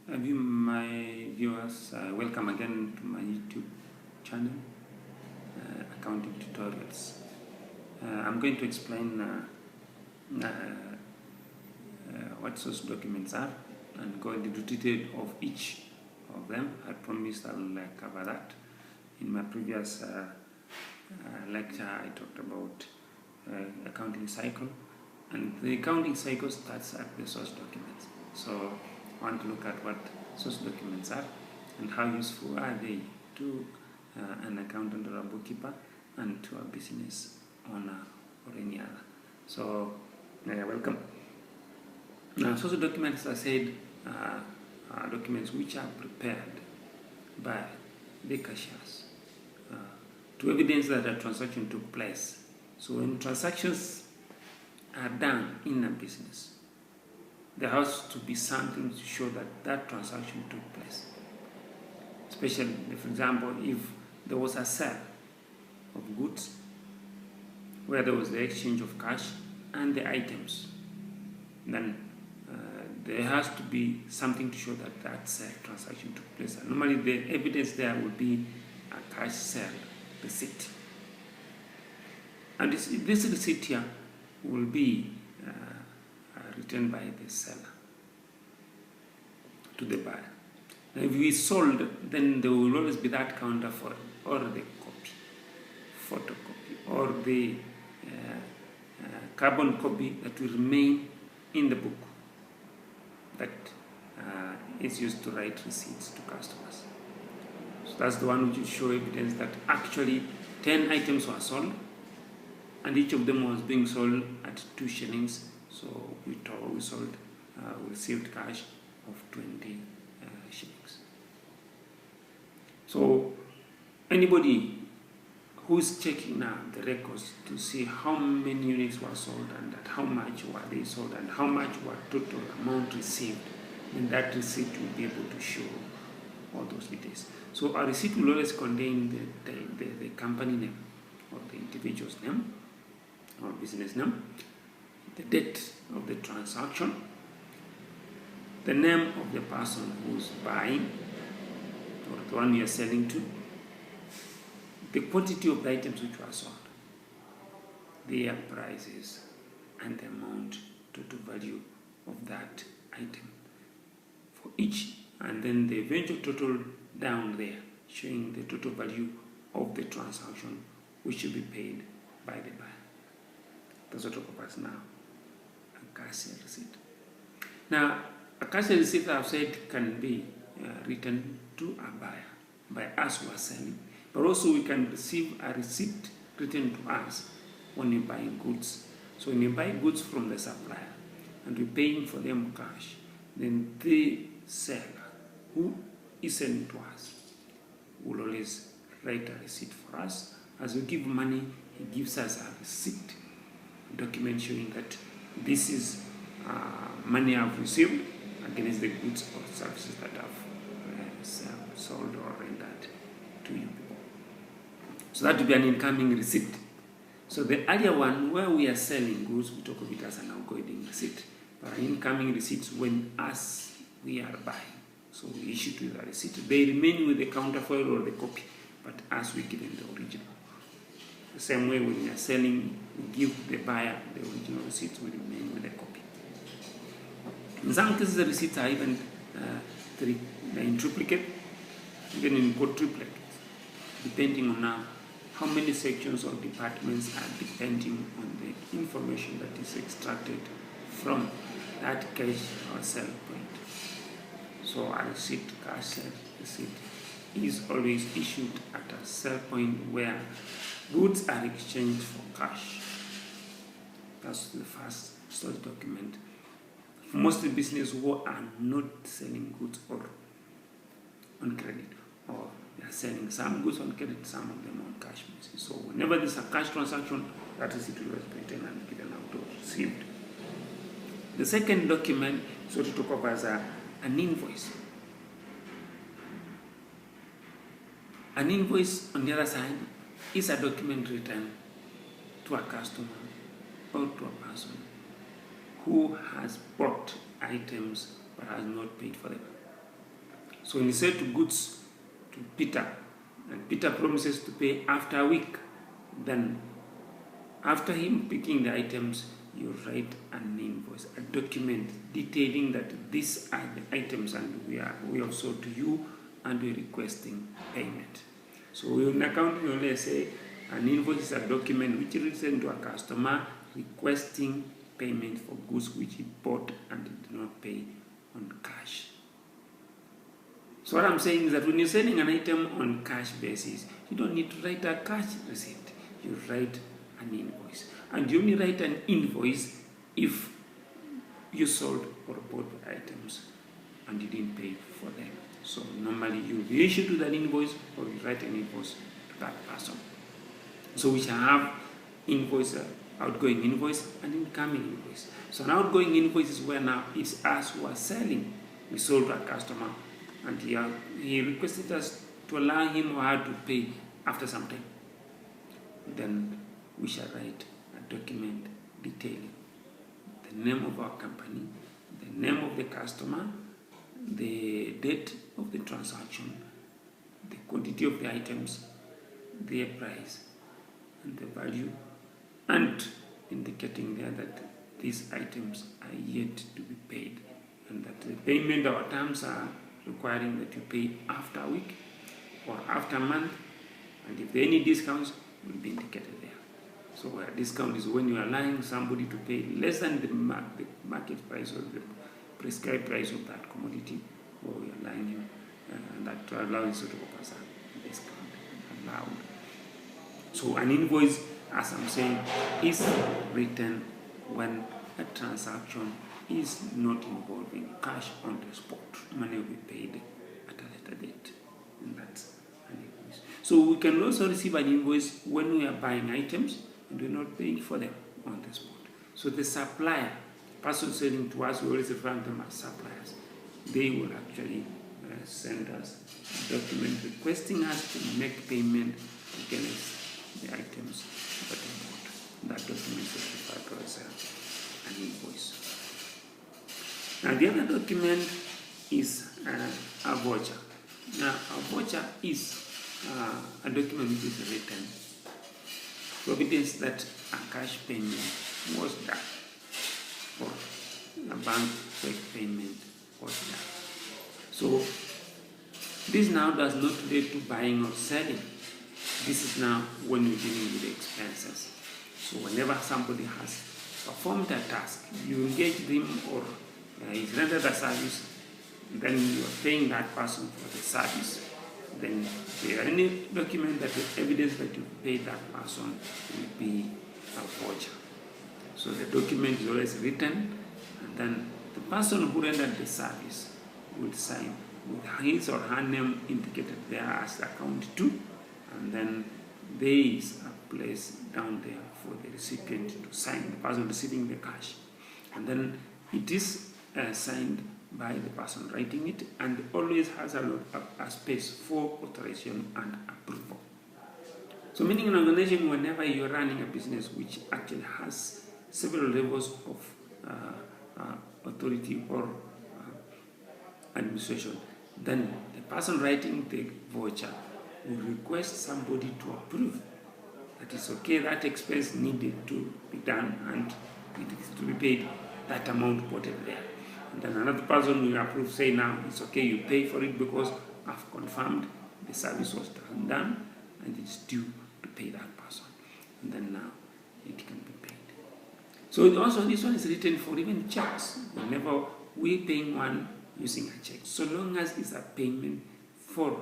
My viewers, welcome again to my YouTube channel, Accounting Tutorials. I'm going to explain what source documents are and go into detail of each of them. I promise I'll cover that. In my previous lecture, I talked about accounting cycle, and the accounting cycle starts at the source documents. So I want to look at what source documents are and how useful are they to an accountant or a bookkeeper and to a business owner or any other. So welcome. Now, source documents, as I said, are documents which are prepared by the cashiers to evidence that a transaction took place. So when transactions are done in a business, there has to be something to show that that transaction took place. Especially, for example, if there was a sale of goods where there was the exchange of cash and the items, then there has to be something to show that that sale transaction took place. And normally the evidence there will be a cash sale receipt. And this receipt here will be returned by the seller to the buyer. Now, if we sold, then there will always be that counterfoil or the photocopy, or the carbon copy that will remain in the book that is used to write receipts to customers. So that's the one which will show evidence that actually 10 items were sold, and each of them was being sold at 2 shillings. So we received cash of 20 shillings. So anybody who is checking now the records to see how many units were sold and at how much were they sold and how much were total amount received, then that receipt will be able to show all those details. So a receipt will always contain the company name or the individual's name or business name, the date of the transaction, the name of the person who's buying or the one you're selling to, the quantity of the items which were sold, their prices, and the amount, total value of that item for each, and then the eventual total down there showing the total value of the transaction which should be paid by the buyer. That's what we'll talk about now. A cash sale receipt. Now, a cash sale receipt, I've said, can be written to a buyer by us who are selling, but also we can receive a receipt written to us when we buy goods. So when we buy goods from the supplier and we're paying for them cash, then the seller who is selling to us will always write a receipt for us. As we give money, he gives us a receipt document showing that this is money I've received against the goods or services that I've sold or rendered to you people. So that will be an incoming receipt. So the earlier one, where we are selling goods, we talk of it as an outgoing receipt. But incoming receipts when we are buying. So we issue to the receipt. They remain with the counterfoil or the copy, but as we give them the original. The same way when we are selling, we give the buyer the original receipts, we remain with the copy. In some cases, the receipts are even in triplicate, even in quadruplicate, depending on how many sections or departments are depending on the information that is extracted from that cash or sell point. So a receipt, cash sale receipt, is always issued at a sell point where goods are exchanged for cash. That's the first source document. For most of the business who are not selling goods or on credit, or they are selling some goods on credit, some of them on cash basis. So whenever there's a cash transaction, that receipt will be written and given out or received. The second document is what we talk of as an invoice. An invoice, on the other side, is a document written to a customer or to a person who has bought items but has not paid for them. So when you sell to goods to Peter, and Peter promises to pay after a week, then after him picking the items, you write an invoice, a document detailing that these are the items and we have sold to you and we're requesting payment. So in accounting, you only say an invoice is a document which is written to a customer requesting payment for goods which he bought and did not pay on cash. So what I'm saying is that when you're selling an item on cash basis, you don't need to write a cash receipt. You write an invoice. And you only write an invoice if you sold or bought the items and you didn't pay for them. So normally you reissue to that invoice or you write an invoice to that person. So we shall have invoice, outgoing invoice and incoming invoice. So an outgoing invoice is where now it's us who are selling. We sold to a customer and he requested us to allow him or her to pay after some time. Then we shall write a document detailing the name of our company, the name of the customer, the date of the transaction, the quantity of the items, their price, and the value, and indicating there that these items are yet to be paid, and that the payment, our terms are requiring that you pay after a week or after a month, and if there are any discounts, will be indicated there. So a discount is when you are allowing somebody to pay less than the market price or the prescribed price of that commodity, or you are allowing him that to allow sort of a discount allowed. So an invoice, as I'm saying, is written when a transaction is not involving cash on the spot. Money will be paid at a later date, and that's an invoice. So we can also receive an invoice when we are buying items and we're not paying for them on the spot. So the supplier, person selling to us, we always refer to them as suppliers. They will actually send us a document requesting us to make payment against the items that we bought. That document is referred to as an invoice. Now the other document is a voucher. Now a voucher is a document which is written to evidence that a cash payment was done or a bank check payment was done. So this now does not relate to buying or selling. This is now when you're dealing with the expenses. So whenever somebody has performed a task, you engage them or he's rendered a service, then you are paying that person for the service. Then if there are any document that will evidence that you paid that person, will be a voucher. So the document is always written, and then the person who rendered the service will sign with his or her name indicated there as account 2, and then there is a place down there for the recipient to sign, the person receiving the cash. And then it is signed by the person writing it, and always has a space for authorization and approval. So meaning an organization, whenever you're running a business which actually has several levels of authority or administration, then the person writing the voucher will request somebody to approve that it's okay, that expense needed to be done and it is to be paid, that amount quoted there. And then another person will approve, say now it's okay, you pay for it because I've confirmed the service was done and it's due to pay that person. And then now it can be paid. So also this one is written for even checks. Whenever we're paying one using a check, so long as it's a payment for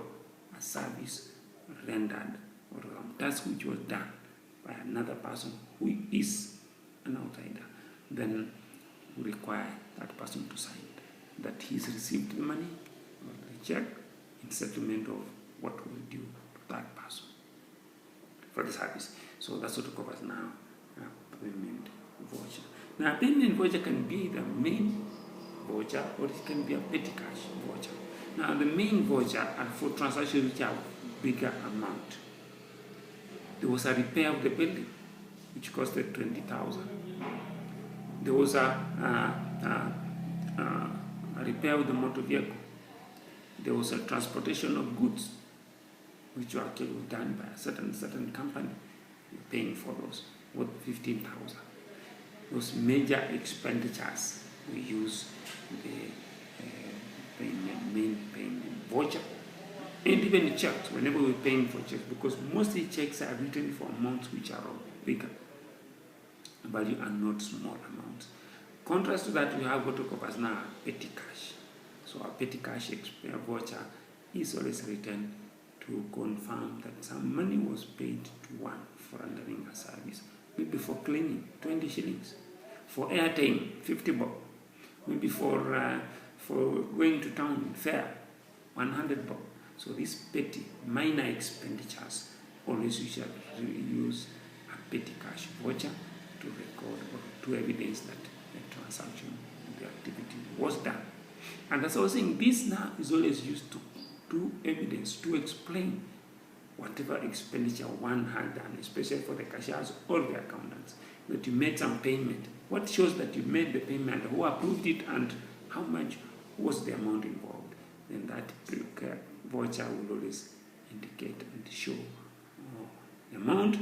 a service rendered or a task which was done by another person who is an outsider, then we require that person to sign that he's received the money or the check in settlement of what will due to that person for the service. So that's what covers now payment voucher. Now payment voucher can be the main voucher or it can be a petty cash voucher. Now the main voucher are for transactions which are bigger amount. There was a repair of the building which costed 20,000. There was a repair of the motor vehicle there was a transportation of goods, which were actually done by a certain company. You're paying for those, worth 15,000. Those major expenditures, we use the main payment voucher, and even checks, whenever we're paying for checks, because mostly checks are written for amounts which are of bigger value and not small amounts. Contrast to that, we have what we call as now petty cash. So our petty cash voucher is always written to confirm that some money was paid to one for rendering a service. Maybe for cleaning, 20 shillings. For airtime, 50 bob. Maybe for going to town, fare, 100 bob. So these petty, minor expenditures, always we shall use a petty cash voucher to record or to evidence that the transaction, the activity was done. And as I was saying, this now is always used to evidence, to explain whatever expenditure one had done, especially for the cashiers or the accountants, that you made some payment. What shows that you made the payment, who approved it, and how much was the amount involved? Then that voucher will always indicate and show the amount,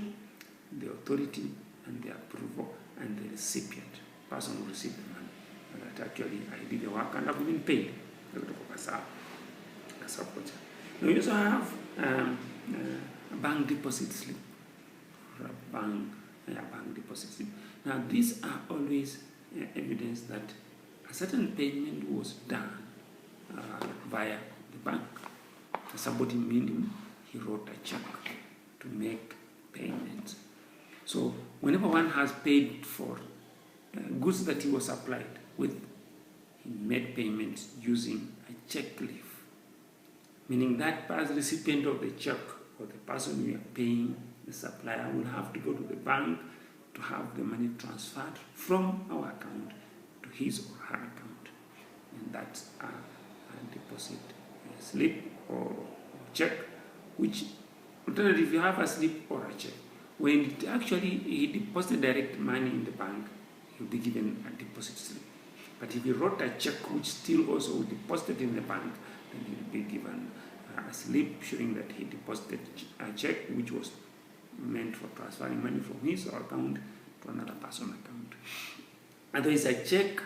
the authority, and the approval, and the recipient, person who received the money. And that actually I did the work and I've been paid. Now we also have a bank deposit slip, or a bank deposit slip. Now these are always evidence that a certain payment was done via the bank. Somebody meaning he wrote a check to make payments. So whenever one has paid for goods that he was supplied with, he made payments using a check leaf, meaning that as recipient of the check or the person we are paying, the supplier, will have to go to the bank to have the money transferred from our account to his or her account. And that's a deposit slip or check, which alternatively, if you have a slip or a check, when it actually he deposited direct money in the bank, he'll be given a deposit slip. But if he wrote a check which still also deposited in the bank, then he'll be given a slip showing that he deposited a check which was meant for transferring money from his account to another person's account. Otherwise, a check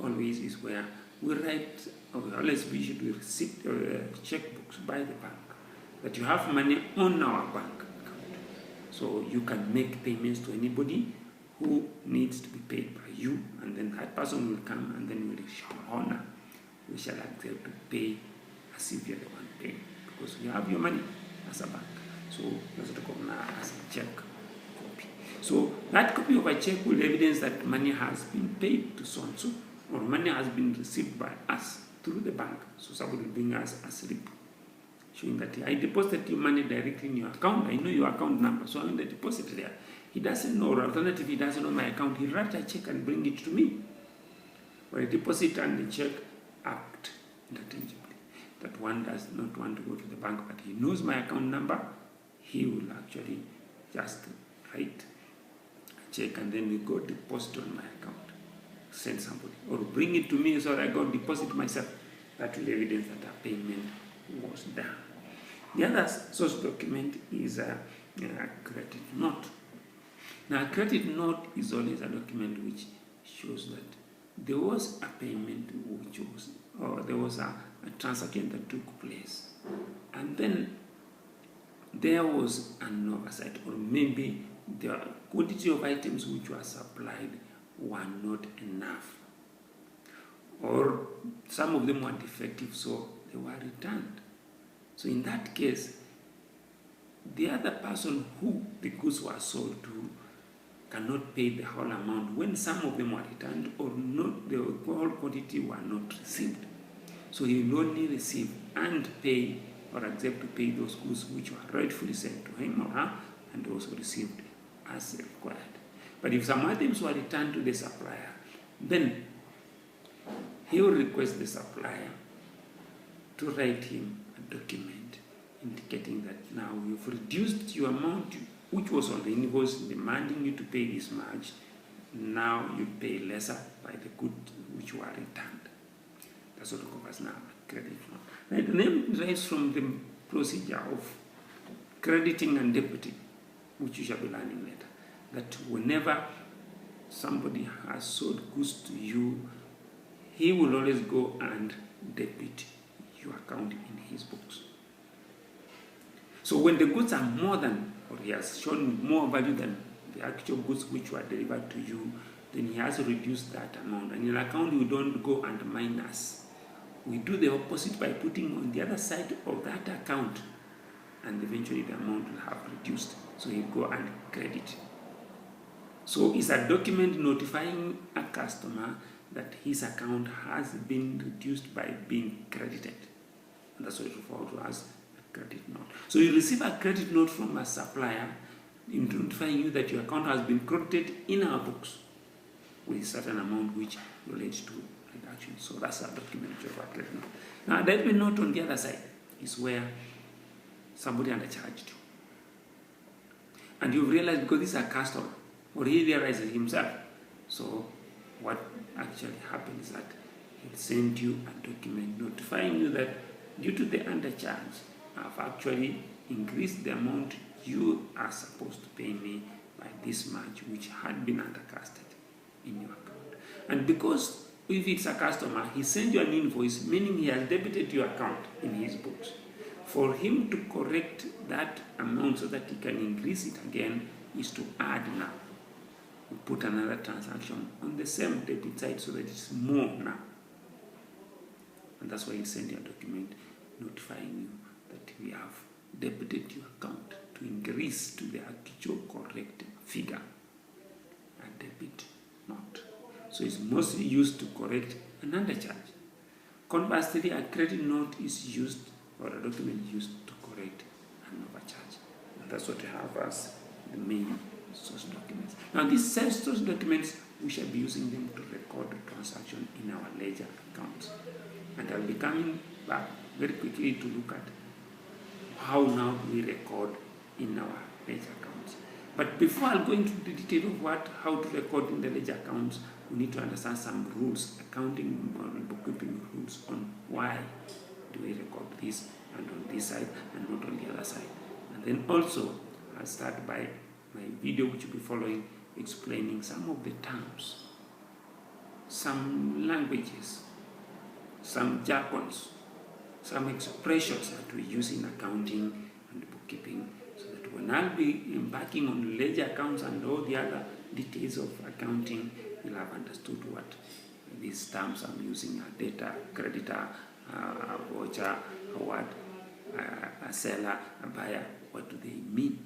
always is where we write, or always we should receipt checkbooks by the bank, that you have money on our bank account. So you can make payments to anybody who needs to be paid by you, and then that person will come and then we shall honor. We shall accept to pay as if you're the one paying, because we have your money as a bank. So that's what we call now as a check copy. So that copy of a check will evidence that money has been paid to so-and-so, or money has been received by us through the bank. So somebody will bring us a slip showing that I deposited your money directly in your account. I know your account number, so I'm the deposit there. He doesn't know, or alternative, he doesn't know my account. He write a check and bring it to me. Or a deposit and the check act interchangeably. That one does not want to go to the bank, but he knows my account number. He will actually just write a check and then we go deposit on my account. Send somebody. Or bring it to me so I go deposit myself. That will evidence that a payment was done. The other source document is a credit note. Now, a credit note is always a document which shows that there was a payment which was, or there was a transaction that took place, and then there was an oversight, or maybe the quantity of items which were supplied were not enough, or some of them were defective, so they were returned. So in that case, the other person who the goods were sold to cannot pay the whole amount when some of them were returned or not, the whole quantity were not received. So he will only receive and pay, or accept to pay those goods which were rightfully sent to him or her and also received as required. But if some items were returned to the supplier, then he will request the supplier to write him a document indicating that now you've reduced your amount which was on the invoice demanding you to pay this much. Now you pay lesser by the goods which were returned. That's what covers now a credit note. Right? The name derives from the procedure of crediting and debiting, which you shall be learning later. That whenever somebody has sold goods to you, he will always go and debit your account in his books. So when the goods are more than, or he has shown more value than the actual goods which were delivered to you, then he has reduced that amount. And in an account, we don't go and minus. We do the opposite by putting on the other side of that account, and eventually the amount will have reduced. So you go and credit. So it's a document notifying a customer that his account has been reduced by being credited. And that's what it's referred to as a credit note. So you receive a credit note from a supplier notifying you that your account has been credited in our books with a certain amount which relates to reduction. So that's a document of a credit note. Now, a debit note on the other side is where somebody undercharged you. And you've realized because this is a customer, or he realizes himself. So what actually happens is that he'll send you a document notifying you that due to the undercharge, I've actually increased the amount you are supposed to pay me by this much, which had been undercasted in your account. And because if it's a customer, he sends you an invoice, meaning he has debited your account in his books. For him to correct that amount so that he can increase it again is to add now. We put another transaction on the same debit side so that it's more now. And that's why he sent you a document notifying you that we have debited your account to increase to the actual correct figure, a debit note. So it's mostly used to correct an undercharge. Conversely, a credit note is used, or a document used to correct an overcharge. And that's what we have as the main source documents. Now, these source documents, we shall be using them to record the transaction in our ledger accounts. And I'll be coming back very quickly to look at how now we record in our ledger accounts. But before I'll go into the detail of how to record in the ledger accounts, we need to understand some rules, accounting and bookkeeping rules on why do we record this and on this side and not on the other side. And then also, I'll start by my video which will be following, explaining some of the terms, some languages, some jargons, some expressions that we use in accounting and bookkeeping, so that when I'll be embarking on ledger accounts and all the other details of accounting, you'll have understood what these terms I'm using: a debtor, creditor, a voucher, a seller, a buyer. What do they mean?